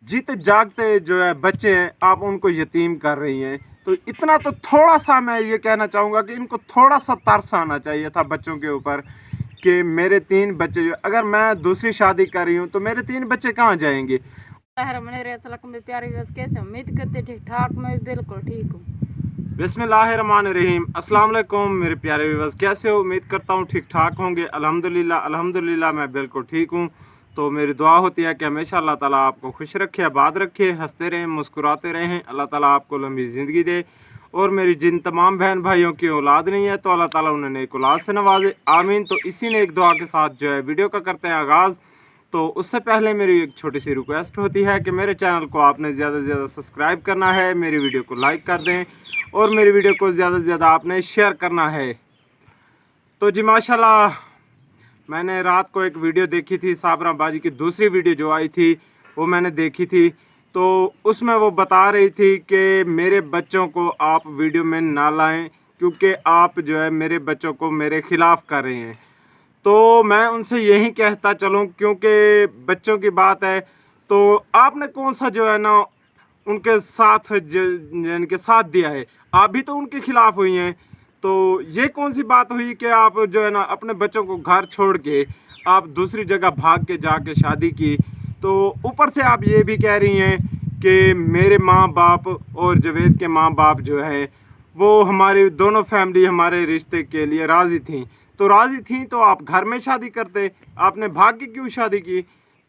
जीते जागते जो है बच्चे हैं, आप उनको यतीम कर रही हैं। तो इतना तो थोड़ा सा मैं ये कहना चाहूँगा कि इनको थोड़ा सा तरस आना चाहिए था बच्चों के ऊपर कि मेरे 3 बच्चे जो, अगर मैं दूसरी शादी कर रही हूँ तो मेरे 3 बच्चे कहाँ जाएंगे। में प्यारे व्यूअर्स कैसे, उम्मीद करते ठीक ठाक, मैं भी बिल्कुल ठीक हूँ। बिस्मिल्लाहिर्रहमानिर्रहीम। अस्सलाम वालेकुम मेरे प्यारे व्यूअर्स, कैसे हो? उम्मीद करता हूँ ठीक ठाक होंगे। अल्हम्दुलिल्लाह मैं बिल्कुल ठीक हूँ। तो मेरी दुआ होती है कि हमेशा अल्लाह ताला आपको खुश रखे, आबाद रखे, हंसते रहें, मुस्कुराते रहें। अल्लाह ताला आपको लंबी ज़िंदगी दे। और मेरी जिन तमाम बहन भाइयों की औलाद नहीं है तो अल्लाह ताला उन्हें एक औलाद से नवाजे, आमीन। तो इसी ने एक दुआ के साथ जो है वीडियो का करते हैं आगाज़। तो उससे पहले मेरी एक छोटी सी रिक्वेस्ट होती है कि मेरे चैनल को आपने ज़्यादा से ज़्यादा सब्सक्राइब करना है, मेरी वीडियो को लाइक कर दें और मेरी वीडियो को ज़्यादा से ज़्यादा आपने शेयर करना है। तो जी माशाल्लाह, मैंने रात को एक वीडियो देखी थी, साबरा बाजी की दूसरी वीडियो जो आई थी वो मैंने देखी थी। तो उसमें वो बता रही थी कि मेरे बच्चों को आप वीडियो में ना लाएं क्योंकि आप जो है मेरे बच्चों को मेरे ख़िलाफ़ कर रहे हैं। तो मैं उनसे यही कहता चलूं, क्योंकि बच्चों की बात है तो आपने कौन सा जो है ना उनके साथ यानी कि साथ दिया है, आप भी तो उनके खिलाफ हुई हैं। तो ये कौन सी बात हुई कि आप जो है ना अपने बच्चों को घर छोड़ के आप दूसरी जगह भाग के जाके शादी की। तो ऊपर से आप ये भी कह रही हैं कि मेरे माँ बाप और जवेद के माँ बाप जो है वो हमारी दोनों फैमिली हमारे रिश्ते के लिए राज़ी थी। तो राज़ी थी तो आप घर में शादी करते, आपने भाग के क्यों शादी की?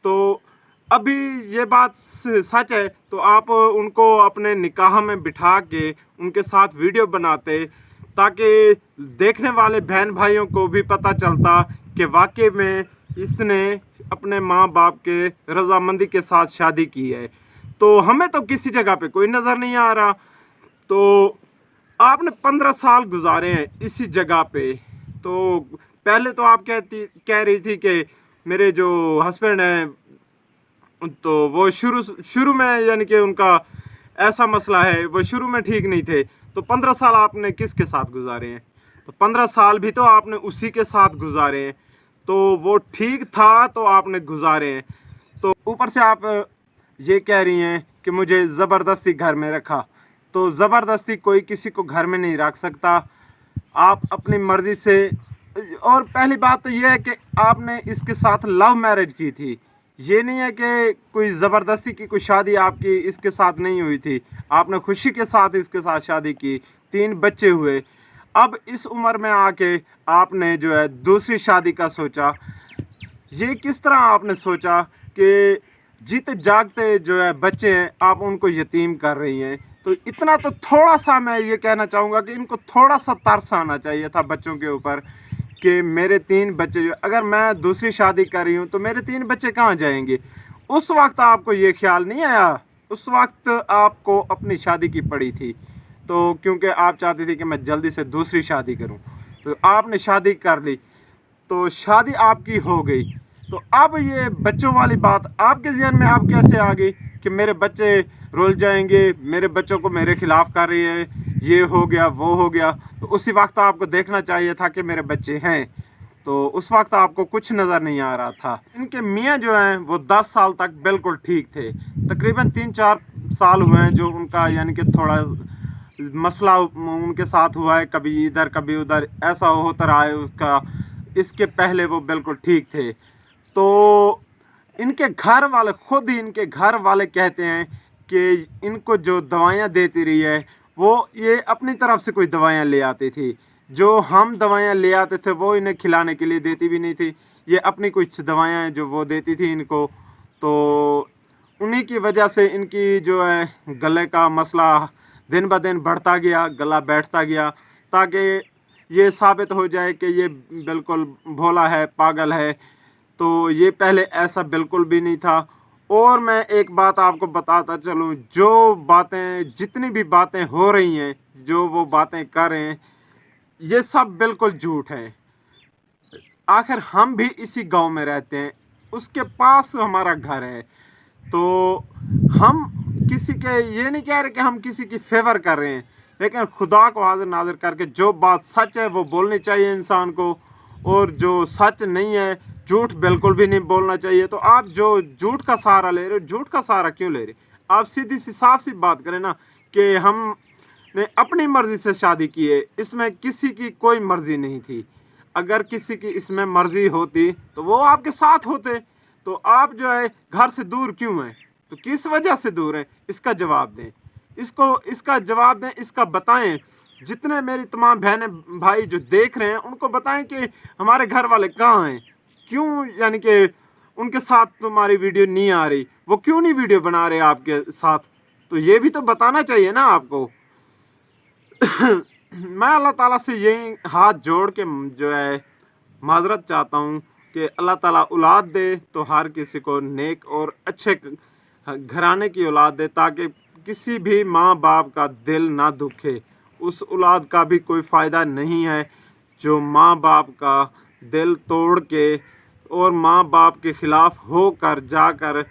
तो अभी ये बात सच है तो आप उनको अपने निकाह में बिठा के उनके साथ वीडियो बनाते ताकि देखने वाले बहन भाइयों को भी पता चलता कि वाकई में इसने अपने माँ बाप के रजामंदी के साथ शादी की है। तो हमें तो किसी जगह पे कोई नज़र नहीं आ रहा। तो आपने 15 साल गुजारे हैं इसी जगह पे। तो पहले तो आप कह रही थी कि मेरे जो हस्बैंड हैं तो वो शुरू में यानी कि उनका ऐसा मसला है, वो शुरू में ठीक नहीं थे। तो 15 साल आपने किसके साथ गुजारे हैं? तो 15 साल भी तो आपने उसी के साथ गुजारे हैं। तो वो ठीक था तो आपने गुजारे हैं। तो ऊपर से आप ये कह रही हैं कि मुझे ज़बरदस्ती घर में रखा। तो ज़बरदस्ती कोई किसी को घर में नहीं रख सकता, आप अपनी मर्ज़ी से। और पहली बात तो ये है कि आपने इसके साथ लव मैरिज की थी, ये नहीं है कि कोई ज़बरदस्ती की कोई शादी आपकी इसके साथ नहीं हुई थी। आपने खुशी के साथ इसके साथ शादी की, 3 बच्चे हुए। अब इस उम्र में आके आपने जो है दूसरी शादी का सोचा। ये किस तरह आपने सोचा कि जीते जागते जो है बच्चे हैं आप उनको यतीम कर रही हैं? तो इतना तो थोड़ा सा मैं ये कहना चाहूँगा कि इनको थोड़ा सा तरस आना चाहिए था बच्चों के ऊपर कि मेरे 3 बच्चे जो, अगर मैं दूसरी शादी कर रही हूँ तो मेरे 3 बच्चे कहाँ जाएंगे। उस वक्त आपको ये ख्याल नहीं आया? उस वक्त आपको अपनी शादी की पड़ी थी तो क्योंकि आप चाहती थी कि मैं जल्दी से दूसरी शादी करूँ, तो आपने शादी कर ली, तो शादी आपकी हो गई। तो अब ये बच्चों वाली बात आपके ज़हन में अब कैसे आ गई कि मेरे बच्चे रुल जाएंगे, मेरे बच्चों को मेरे खिलाफ़ कर रही है, ये हो गया वो हो गया। तो उसी वक्त आपको देखना चाहिए था कि मेरे बच्चे हैं। तो उस वक्त आपको कुछ नज़र नहीं आ रहा था। इनके मियाँ जो हैं वो 10 साल तक बिल्कुल ठीक थे, तकरीबन 3-4 साल हुए हैं जो उनका यानी कि थोड़ा मसला उनके साथ हुआ है, कभी इधर कभी उधर ऐसा होता रहा है उसका। इसके पहले वो बिल्कुल ठीक थे। तो इनके घर वाले, खुद ही इनके घर वाले कहते हैं कि इनको जो दवाइयाँ देती रही है वो ये अपनी तरफ से कोई दवाइयाँ ले आती थी, जो हम दवाइयाँ ले आते थे वो इन्हें खिलाने के लिए देती भी नहीं थी। ये अपनी कुछ दवाइयाँ हैं जो वो देती थी इनको। तो उन्हीं की वजह से इनकी जो है गले का मसला दिन ब दिन बढ़ता गया, गला बैठता गया, ताकि ये साबित हो जाए कि ये बिल्कुल भोला है, पागल है। तो ये पहले ऐसा बिल्कुल भी नहीं था। और मैं एक बात आपको बताता चलूँ, जो बातें जितनी भी बातें हो रही हैं, जो वो बातें कर रहे हैं, ये सब बिल्कुल झूठ है। आखिर हम भी इसी गांव में रहते हैं, उसके पास हमारा घर है। तो हम किसी के ये नहीं कह रहे कि हम किसी की फेवर कर रहे हैं, लेकिन खुदा को हाजिर नाजिर करके जो बात सच है वो बोलनी चाहिए इंसान को, और जो सच नहीं है झूठ बिल्कुल भी नहीं बोलना चाहिए। तो आप जो झूठ का सहारा ले रहे हो, झूठ का सहारा क्यों ले रहे? आप सीधी सी साफ सी बात करें ना कि हमने अपनी मर्जी से शादी की है, इसमें किसी की कोई मर्जी नहीं थी। अगर किसी की इसमें मर्जी होती तो वो आपके साथ होते। तो आप जो है घर से दूर क्यों हैं? तो किस वजह से दूर हैं? इसका जवाब दें, इसका जवाब दें, इसका बताएं। जितने मेरी तमाम बहनें भाई जो देख रहे हैं उनको बताएं कि हमारे घर वाले कहाँ हैं, क्यों यानी कि उनके साथ तुम्हारी वीडियो नहीं आ रही, वो क्यों नहीं वीडियो बना रहे आपके साथ। तो ये भी तो बताना चाहिए ना आपको। मैं अल्लाह ताला से यही हाथ जोड़ के जो है माजरत चाहता हूँ कि अल्लाह ताला औलाद दे तो हर किसी को नेक और अच्छे घराने की औलाद दे, ताकि किसी भी माँ बाप का दिल ना दुखे। उस औलाद का भी कोई फ़ायदा नहीं है जो माँ बाप का दिल तोड़ के और माँ बाप के ख़िलाफ़ होकर जाकर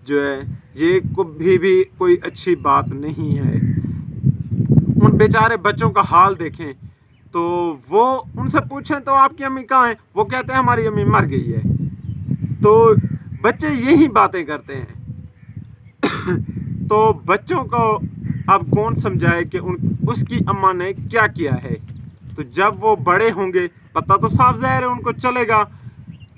जो है, ये कभी भी कोई अच्छी बात नहीं है। उन बेचारे बच्चों का हाल देखें तो वो उनसे पूछें तो आपकी अम्मी कहाँ है, वो कहते हैं हमारी अम्मी मर गई है। तो बच्चे यही बातें करते हैं। तो बच्चों को अब कौन समझाए कि उसकी अम्मा ने क्या किया है। तो जब वो बड़े होंगे पता तो साफ ज़ाहिर है उनको चलेगा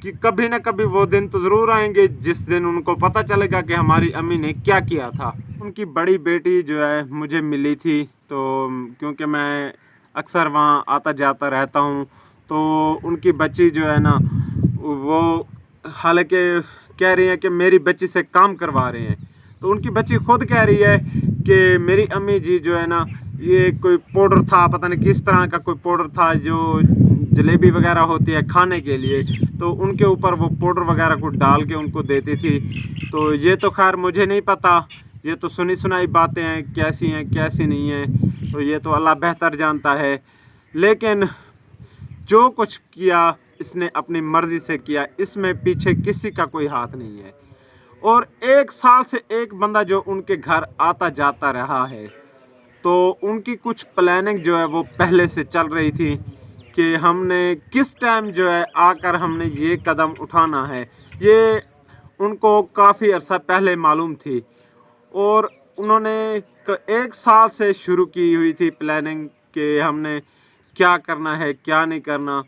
कि कभी ना कभी वो दिन तो ज़रूर आएंगे जिस दिन उनको पता चलेगा कि हमारी अम्मी ने क्या किया था। उनकी बड़ी बेटी जो है मुझे मिली थी, तो क्योंकि मैं अक्सर वहाँ आता जाता रहता हूँ, तो उनकी बच्ची जो है ना वो हालांकि कह रही है कि मेरी बच्ची से काम करवा रहे हैं। तो उनकी बच्ची खुद कह रही है कि मेरी अम्मी जी जो है ना, ये कोई पाउडर था, पता नहीं किस तरह का कोई पाउडर था जो जलेबी वगैरह होती है खाने के लिए, तो उनके ऊपर वो पाउडर वगैरह को डाल के उनको देती थी। तो ये तो खैर मुझे नहीं पता, ये तो सुनी सुनाई बातें हैं, कैसी हैं कैसी नहीं हैं तो ये तो अल्लाह बेहतर जानता है। लेकिन जो कुछ किया इसने अपनी मर्ज़ी से किया, इसमें पीछे किसी का कोई हाथ नहीं है। और 1 साल से एक बंदा जो उनके घर आता जाता रहा है, तो उनकी कुछ प्लानिंग जो है वो पहले से चल रही थी कि हमने किस टाइम जो है आकर हमने ये कदम उठाना है, ये उनको काफ़ी अरसा पहले मालूम थी। और उन्होंने 1 साल से शुरू की हुई थी प्लानिंग कि हमने क्या करना है क्या नहीं करना।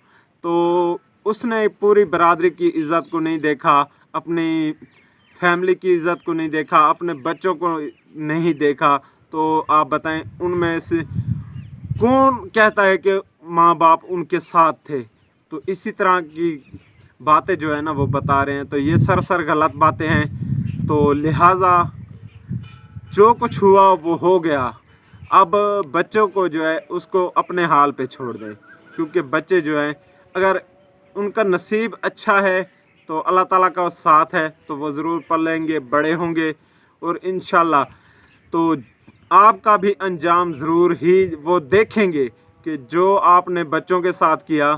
तो उसने पूरी बरादरी की इज़्ज़त को नहीं देखा, अपनी फैमिली की इज़्ज़त को नहीं देखा, अपने बच्चों को नहीं देखा। तो आप बताएं उनमें से कौन कहता है कि माँ बाप उनके साथ थे। तो इसी तरह की बातें जो है ना वो बता रहे हैं, तो ये सरासर गलत बातें हैं। तो लिहाजा जो कुछ हुआ वो हो गया, अब बच्चों को जो है उसको अपने हाल पे छोड़ दें, क्योंकि बच्चे जो हैं अगर उनका नसीब अच्छा है तो अल्लाह ताला का साथ है तो वो ज़रूर पढ़ लेंगे, बड़े होंगे और इंशाल्लाह तो आपका भी अंजाम ज़रूर ही वो देखेंगे कि जो आपने बच्चों के साथ किया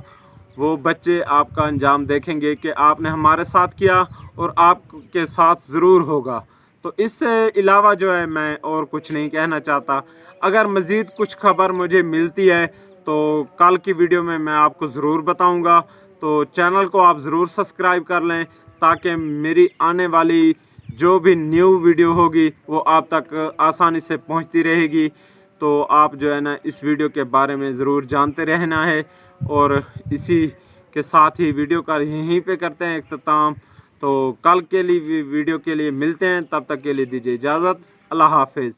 वो बच्चे आपका अंजाम देखेंगे कि आपने हमारे साथ किया और आपके साथ ज़रूर होगा। तो इससे अलावा जो है मैं और कुछ नहीं कहना चाहता। अगर मज़ीद कुछ खबर मुझे मिलती है तो कल की वीडियो में मैं आपको ज़रूर बताऊंगा। तो चैनल को आप ज़रूर सब्सक्राइब कर लें ताकि मेरी आने वाली जो भी न्यू वीडियो होगी वो आप तक आसानी से पहुंचती रहेगी। तो आप जो है ना इस वीडियो के बारे में ज़रूर जानते रहना है। और इसी के साथ ही वीडियो का यहीं पे करते हैं इख्तिताम। तो कल के लिए वीडियो के लिए मिलते हैं, तब तक के लिए दीजिए इजाज़त। अल्लाह हाफिज़।